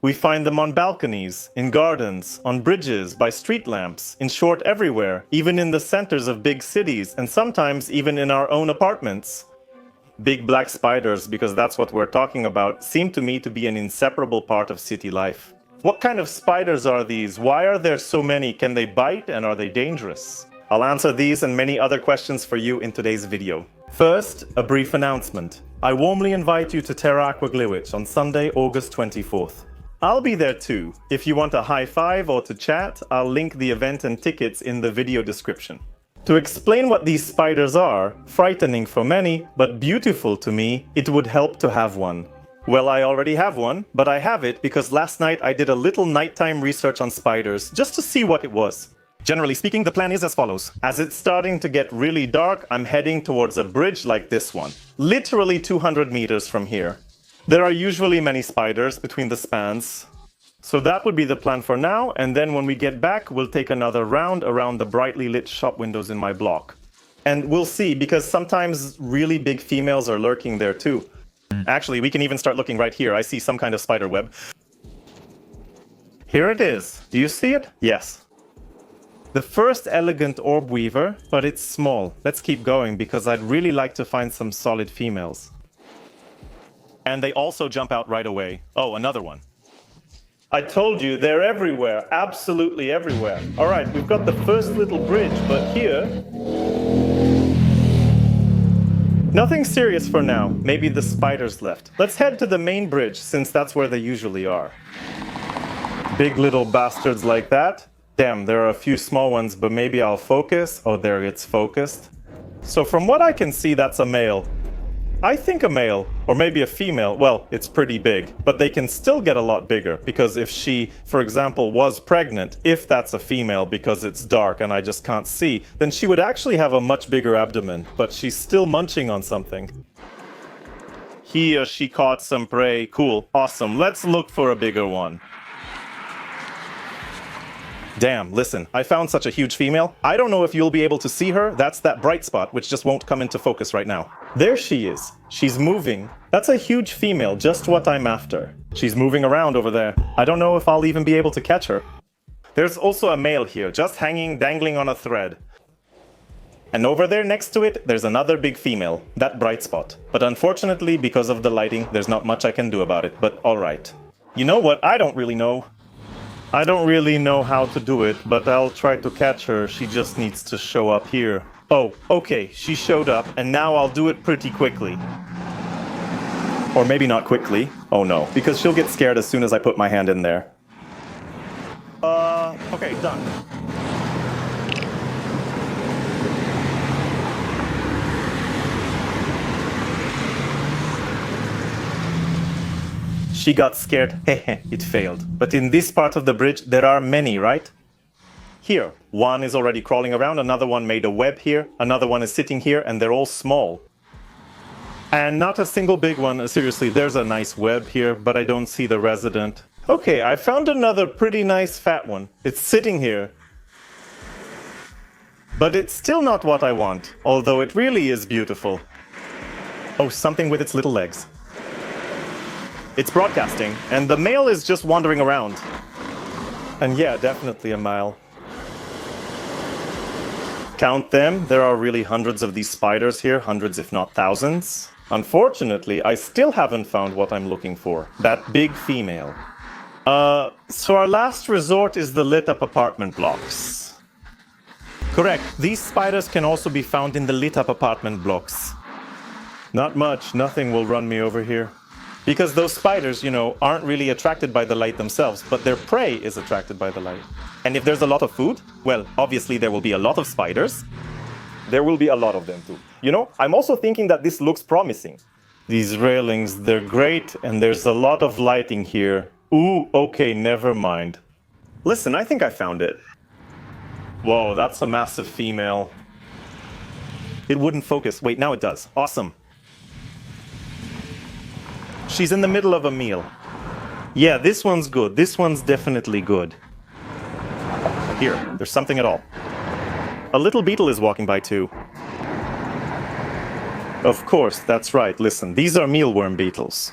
We find them on balconies, in gardens, on bridges, by street lamps, in short everywhere, even in the centers of big cities, and sometimes even in our own apartments. Big black spiders, because that's what we're talking about, seem to me to be an inseparable part of city life. What kind of spiders are these? Why are there so many? Can they bite, and are they dangerous? I'll answer these and many other questions for you in today's video. First, a brief announcement. I warmly invite you to Terra Aqua Gliwic on Sunday, August 24th. I'll be there too. If you want a high five or to chat, I'll link the event and tickets in the video description. To explain what these spiders are, frightening for many, but beautiful to me, it would help to have one. Well, I already have one, but I have it because last night I did a little nighttime research on spiders, just to see what it was. Generally speaking, the plan is as follows. As it's starting to get really dark, I'm heading towards a bridge like this one, literally 200 meters from here. There are usually many spiders between the spans, so that would be the plan for now, and then when we get back, we'll take another round around the brightly lit shop windows in my block. And we'll see, because sometimes really big females are lurking there too. Actually, we can even start looking right here. I see some kind of spider web. Here it is. Do you see it? Yes. The first elegant orb-weaver, but it's small. Let's keep going, because I'd really like to find some solid females. And they also jump out right away. Oh, another one. I told you, they're everywhere, absolutely everywhere. All right, we've got the first little bridge, but here... Nothing serious for now. Maybe the spiders left. Let's head to the main bridge, since that's where they usually are. Big little bastards like that. Damn, there are a few small ones, but maybe I'll focus. Oh, there it's focused. So from what I can see, that's a male. I think a male, or maybe a female, well, it's pretty big, but they can still get a lot bigger, because if she, for example, was pregnant, if that's a female because it's dark and I just can't see, then she would actually have a much bigger abdomen, but she's still munching on something. He or she caught some prey. Cool, awesome, let's look for a bigger one. Damn, listen, I found such a huge female. I don't know if you'll be able to see her. That's that bright spot, which just won't come into focus right now. There she is. She's moving. That's a huge female, just what I'm after. She's moving around over there. I don't know if I'll even be able to catch her. There's also a male here, just hanging, dangling on a thread. And over there next to it, there's another big female, that bright spot. But unfortunately, because of the lighting, there's not much I can do about it, but alright. You know what? I don't really know how to do it, but I'll try to catch her. She just needs to show up here. Oh, okay, she showed up, and now I'll do it pretty quickly. Or maybe not quickly. Oh no, because she'll get scared as soon as I put my hand in there. Okay, done. She got scared. Hehe, it failed. But in this part of the bridge, there are many, right? Here, one is already crawling around, another one made a web here, another one is sitting here, and they're all small. And not a single big one. Seriously, there's a nice web here, but I don't see the resident. Okay, I found another pretty nice fat one. It's sitting here. But it's still not what I want, although it really is beautiful. Oh, something with its little legs. It's broadcasting, and the male is just wandering around. And yeah, definitely a male. Count them, there are really hundreds of these spiders here, hundreds if not thousands. Unfortunately, I still haven't found what I'm looking for, that big female. So our last resort is the lit up apartment blocks. Correct, these spiders can also be found in the lit up apartment blocks. Not much, nothing will run me over here. Because those spiders, you know, aren't really attracted by the light themselves, but their prey is attracted by the light. And if there's a lot of food, well, obviously there will be a lot of spiders. There will be a lot of them too. You know, I'm also thinking that this looks promising. These railings, they're great, and there's a lot of lighting here. Ooh, okay, never mind. Listen, I think I found it. Whoa, that's a massive female. It wouldn't focus. Wait, now it does. Awesome. She's in the middle of a meal. Yeah, this one's good. This one's definitely good. Here, there's something at all. A little beetle is walking by too. Of course, that's right. Listen, these are mealworm beetles.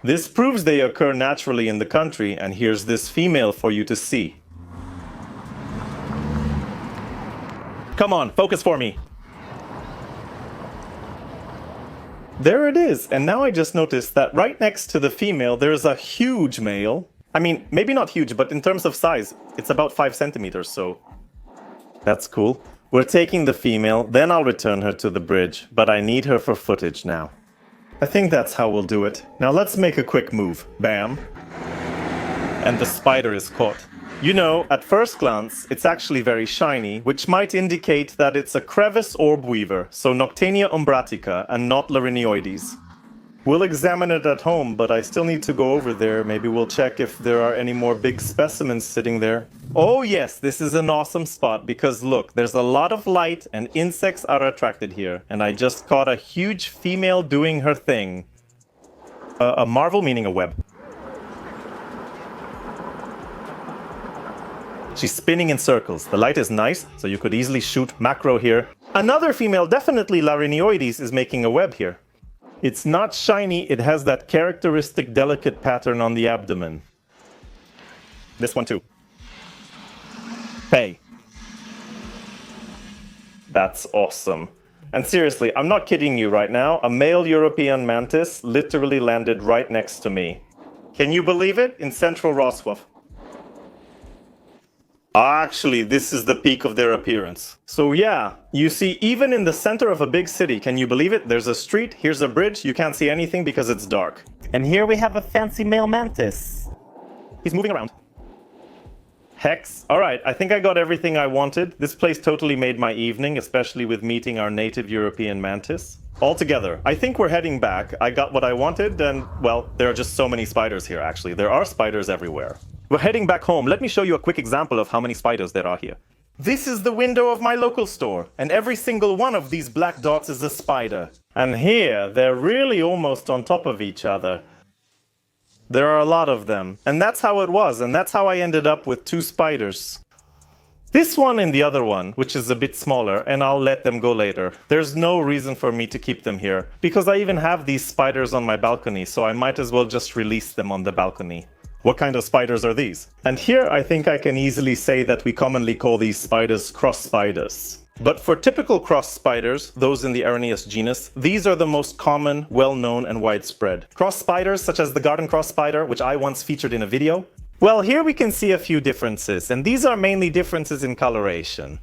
This proves they occur naturally in the country, and here's this female for you to see. Come on, focus for me. There it is, and now I just noticed that right next to the female there's a huge male. I mean, maybe not huge, but in terms of size, it's about 5 centimeters, so that's cool. We're taking the female, then I'll return her to the bridge, but I need her for footage now. I think that's how we'll do it. Now let's make a quick move. Bam. And the spider is caught. You know, at first glance, it's actually very shiny, which might indicate that it's a crevice orb-weaver, so Noctania umbratica, and not Larinioides. We'll examine it at home, but I still need to go over there. Maybe we'll check if there are any more big specimens sitting there. Oh yes, this is an awesome spot, because look, there's a lot of light and insects are attracted here, and I just caught a huge female doing her thing. A marvel meaning a web. She's spinning in circles. The light is nice, so you could easily shoot macro here. Another female, definitely Larinioides, is making a web here. It's not shiny, it has that characteristic delicate pattern on the abdomen. This one too. Hey. That's awesome. And seriously, I'm not kidding you right now. A male European mantis literally landed right next to me. Can you believe it? In central Wrocław. Actually, this is the peak of their appearance. So yeah, you see, even in the center of a big city, can you believe it? There's a street, here's a bridge, you can't see anything because it's dark. And here we have a fancy male mantis. He's moving around. Hex. Alright, I think I got everything I wanted. This place totally made my evening, especially with meeting our native European mantis. Altogether, I think we're heading back. I got what I wanted, and, well, there are just so many spiders here, actually. There are spiders everywhere. We're heading back home. Let me show you a quick example of how many spiders there are here. This is the window of my local store, and every single one of these black dots is a spider. And here, they're really almost on top of each other. There are a lot of them. And that's how it was, and that's how I ended up with 2 spiders. This one and the other one, which is a bit smaller, and I'll let them go later. There's no reason for me to keep them here, because I even have these spiders on my balcony, so I might as well just release them on the balcony. What kind of spiders are these? And here I think I can easily say that we commonly call these spiders cross spiders. But for typical cross spiders, those in the Araneus genus, these are the most common, well-known and widespread. Cross spiders such as the garden cross spider, which I once featured in a video. Well, here we can see a few differences, and these are mainly differences in coloration.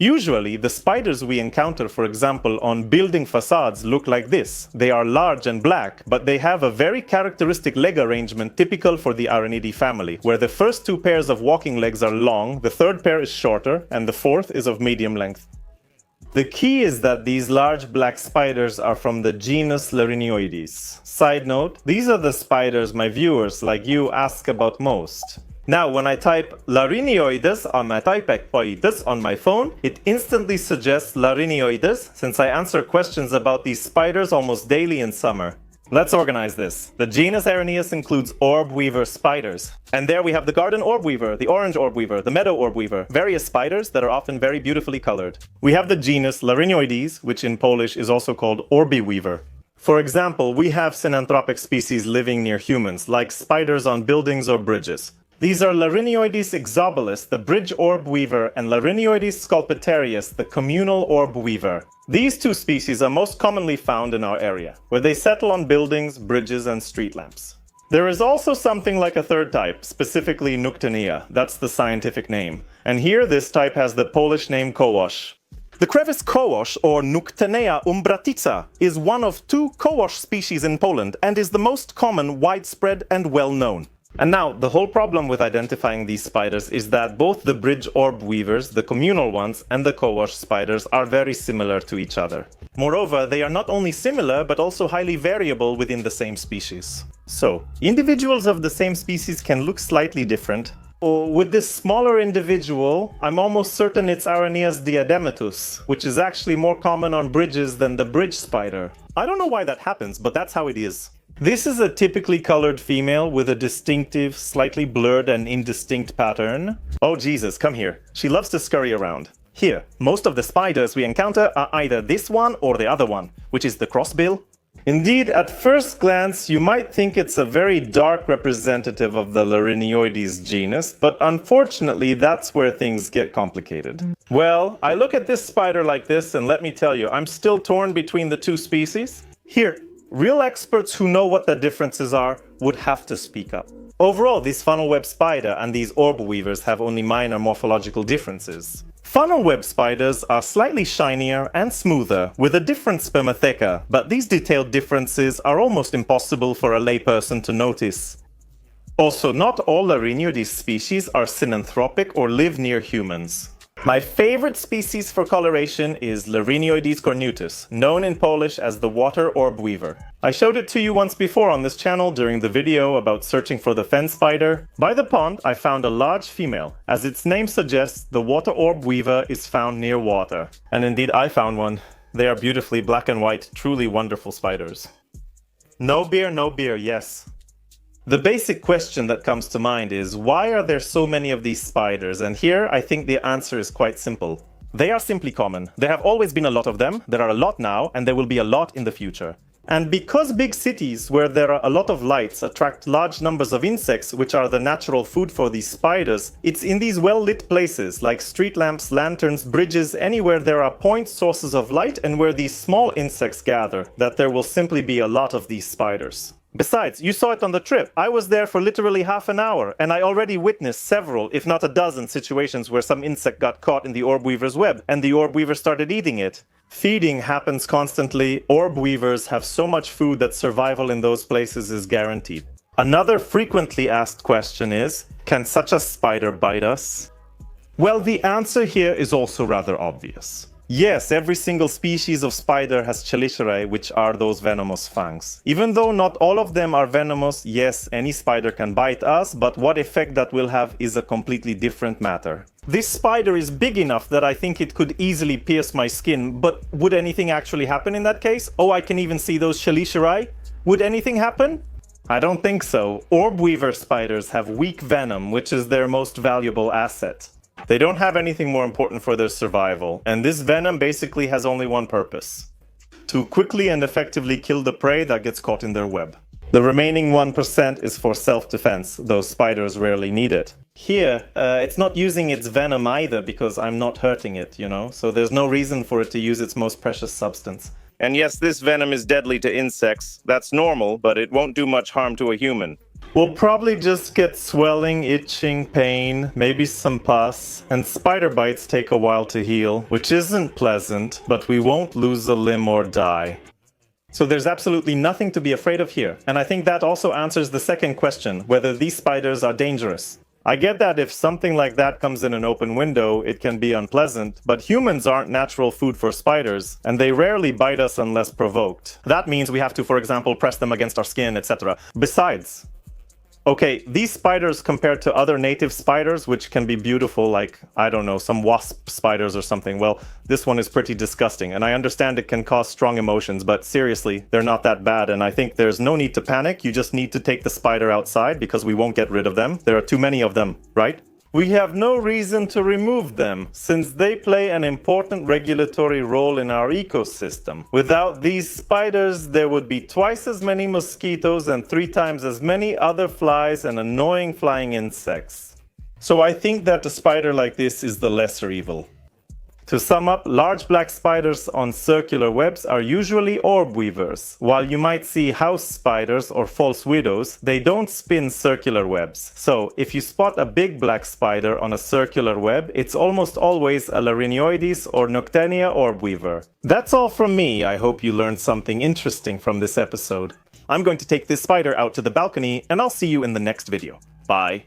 Usually, the spiders we encounter, for example, on building facades look like this. They are large and black, but they have a very characteristic leg arrangement typical for the Aranidae family, where the first 2 pairs of walking legs are long, the 3rd pair is shorter, and the 4th is of medium length. The key is that these large black spiders are from the genus Larinioides. Side note, these are the spiders my viewers, like you, ask about most. Now, when I type Larinioides on my typepoides on my phone, it instantly suggests Larinioides, since I answer questions about these spiders almost daily in summer. Let's organize this. The genus Araneus includes orb-weaver spiders. And there we have the garden orb-weaver, the orange orb-weaver, the meadow orb-weaver, various spiders that are often very beautifully colored. We have the genus Larinioides, which in Polish is also called orb-weaver. For example, we have synanthropic species living near humans, like spiders on buildings or bridges. These are Larinioides exobolus, the bridge orb-weaver, and Larinioides sculpitarius, the communal orb-weaver. These 2 species are most commonly found in our area, where they settle on buildings, bridges, and street lamps. There is also something like a 3rd type, specifically Noctania, that's the scientific name. And here this type has the Polish name kołosz. The crevice kołosz, or Noctania umbratica, is one of 2 kołosz species in Poland and is the most common, widespread, and well-known. And now, the whole problem with identifying these spiders is that both the bridge orb weavers, the communal ones, and the kołosz spiders are very similar to each other. Moreover, they are not only similar, but also highly variable within the same species. So, individuals of the same species can look slightly different. With this smaller individual, I'm almost certain it's Araneus diadematus, which is actually more common on bridges than the bridge spider. I don't know why that happens, but that's how it is. This is a typically colored female with a distinctive, slightly blurred and indistinct pattern. Oh Jesus, come here. She loves to scurry around. Here, most of the spiders we encounter are either this one or the other one, which is the crossbill. Indeed, at first glance, you might think it's a very dark representative of the Larinioides genus, but unfortunately, that's where things get complicated. Well, I look at this spider like this, and let me tell you, I'm still torn between the two species. Here, real experts who know what the differences are would have to speak up. Overall, this funnel web spider and these orb weavers have only minor morphological differences. Funnel web spiders are slightly shinier and smoother, with a different spermatheca, but these detailed differences are almost impossible for a layperson to notice. Also, not all Larinioides species are synanthropic or live near humans. My favorite species for coloration is Larinioides cornutus, known in Polish as the water orb weaver. I showed it to you once before on this channel during the video about searching for the fen spider. By the pond, I found a large female. As its name suggests, the water orb weaver is found near water. And indeed, I found one. They are beautifully black and white, truly wonderful spiders. No beer, yes. The basic question that comes to mind is, why are there so many of these spiders? And here, I think the answer is quite simple. They are simply common. There have always been a lot of them, there are a lot now, and there will be a lot in the future. And because big cities where there are a lot of lights attract large numbers of insects, which are the natural food for these spiders, it's in these well-lit places, like street lamps, lanterns, bridges, anywhere there are point sources of light and where these small insects gather, that there will simply be a lot of these spiders. Besides, you saw it on the trip. I was there for literally half an hour, and I already witnessed several, if not a dozen, situations where some insect got caught in the orb weaver's web, and the orb weaver started eating it. Feeding happens constantly. Orb weavers have so much food that survival in those places is guaranteed. Another frequently asked question is, can such a spider bite us? Well, the answer here is also rather obvious. Yes, every single species of spider has chelicerae, which are those venomous fangs. Even though not all of them are venomous, yes, any spider can bite us, but what effect that will have is a completely different matter. This spider is big enough that I think it could easily pierce my skin, but would anything actually happen in that case? Oh, I can even see those chelicerae. Would anything happen? I don't think so. Orb weaver spiders have weak venom, which is their most valuable asset. They don't have anything more important for their survival, and this venom basically has only one purpose: to quickly and effectively kill the prey that gets caught in their web. The remaining 1% is for self-defense, though spiders rarely need it. Here, it's not using its venom either because I'm not hurting it, so there's no reason for it to use its most precious substance. And yes, this venom is deadly to insects. That's normal, but it won't do much harm to a human. We'll probably just get swelling, itching, pain, maybe some pus, and spider bites take a while to heal, which isn't pleasant, but we won't lose a limb or die. So there's absolutely nothing to be afraid of here, and I think that also answers the second question, whether these spiders are dangerous. I get that if something like that comes in an open window, it can be unpleasant, but humans aren't natural food for spiders, and they rarely bite us unless provoked. That means we have to, for example, press them against our skin, etc. Besides, okay, these spiders compared to other native spiders, which can be beautiful, like, I don't know, some wasp spiders or something, well, this one is pretty disgusting, and I understand it can cause strong emotions, but seriously, they're not that bad, and I think there's no need to panic. You just need to take the spider outside, because we won't get rid of them. There are too many of them, right? We have no reason to remove them, since they play an important regulatory role in our ecosystem. Without these spiders, there would be twice as many mosquitoes and 3 times as many other flies and annoying flying insects. So I think that a spider like this is the lesser evil. To sum up, large black spiders on circular webs are usually orb weavers. While you might see house spiders or false widows, they don't spin circular webs. So, if you spot a big black spider on a circular web, it's almost always a Larinioides or Noctenia orb weaver. That's all from me. I hope you learned something interesting from this episode. I'm going to take this spider out to the balcony, and I'll see you in the next video. Bye.